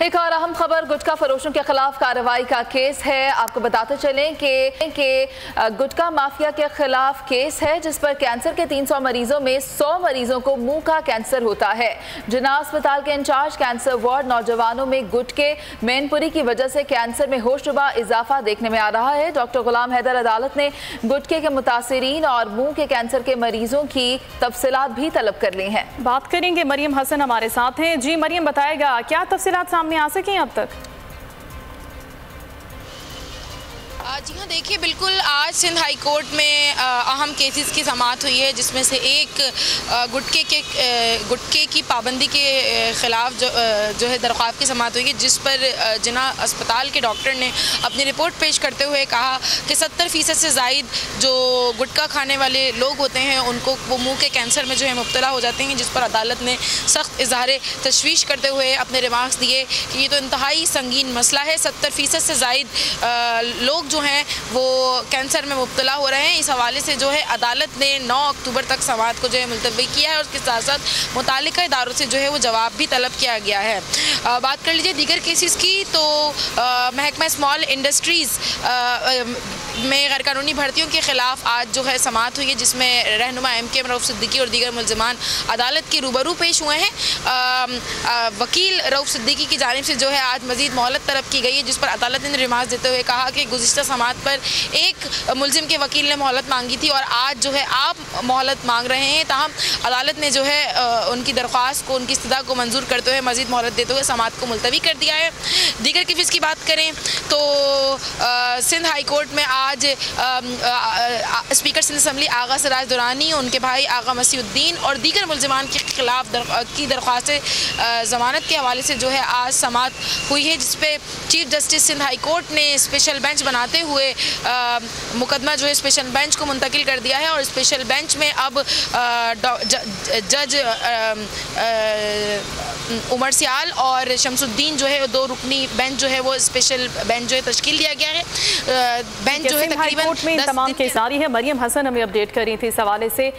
एक और अहम खबर, गुटखा फरोशों के खिलाफ कार्रवाई का केस है। आपको बताते चलें कि गुटखा माफिया के खिलाफ केस है जिस पर कैंसर के 300 मरीजों में 100 मरीजों को मुंह का कैंसर होता है। जिन्ना अस्पताल के इंचार्ज कैंसर वार्ड नौजवानों में गुटके मैनपुरी की वजह से कैंसर में होशरुबा इजाफा देखने में आ रहा है। डॉक्टर गुलाम हैदर अदालत ने गुटके के मुतासिरीन और मुंह के कैंसर के मरीजों की तफसीलात भी तलब कर ली हैं। बात करेंगे, मरियम हसन हमारे साथ हैं। जी मरियम, बताएगा क्या तफसीलात सामने आ सकें अब तक? जी हाँ, देखिए बिल्कुल आज सिंध हाई कोर्ट में अहम केसेस की समाअत हुई है, जिसमें से एक गुटके की पाबंदी के ख़िलाफ़ जो है दरख्वास्त की समाअत हुई है, जिस पर जिन्ना अस्पताल के डॉक्टर ने अपनी रिपोर्ट पेश करते हुए कहा कि 70% से ज़ायद जो गुटखा खाने वाले लोग होते हैं उनको वो मुंह के कैंसर में जो है मुब्तला हो जाते हैं, जिस पर अदालत ने सख्त इज़हार तशवीश करते हुए अपने रिमार्क्स दिए कि ये तो इंतहाई संगीन मसला है। 70% से ज़ायद लोग जो हैं वो कैंसर में मुब्तला हो रहे हैं। इस हवाले से जो है अदालत ने 9 अक्टूबर तक समाअत को जो है मुलतवी किया है और उसके साथ साथ मुतालिका इदारों से जो है वो जवाब भी तलब किया गया है। बात कर लीजिए दीगर केसेस की, तो महकमा स्मॉल इंडस्ट्रीज़ में गैर कानूनी भर्तियों के ख़िलाफ़ आज जो है समाअत हुई है, जिसमें रहनुमा MK रऊफ़ सिद्दीकी और दीगर मुल्ज़िमान अदालत के रूबरू पेश हुए हैं। वकील रऊफ़ सिद्दीकी की जानिब से जो है आज मज़ीद मोहलत तलब की गई है, जिस पर अदालत ने रिमार्क्स देते हुए कहा कि गुज़िश्ता समाअत पर एक मुल्ज़िम के वकील ने मोहलत मांगी थी और आज जो है आप मोहलत मांग रहे हैं। ताहम अदालत ने जो है उनकी दरख्वास्त को, उनकी इस्तदा को मंजूर करते हुए मज़ीद मोहलत देते हुए समाअत को मुलतवी कर दिया है। दीगर केसेस की बात करें तो सिंध हाई कोर्ट में आज स्पीकर सिंध असम्बली आगा सिराज दुरानी, उनके भाई आगा मसीउद्दीन और दीगर मुल्ज़िमान के खिलाफ की दरख्वास्त ज़मानत के हवाले से जो है आज समाअत हुई है, जिस पे chief justice Sindh high court ने स्पेशल बेंच बनाते हुए मुकदमा जो है स्पेशल बेंच को मुंतकिल कर दिया है और स्पेशल बेंच में अब जज उमर सियाल और शमसुद्दीन जो है 2 रुकनी बेंच जो है वो स्पेशल बेंच जो है तश्कील दिया गया है। बेंच जो है तकरीबन तमाम केस जारी है। मरियम हसन हमें अपडेट कर रही थी इस हवाले से।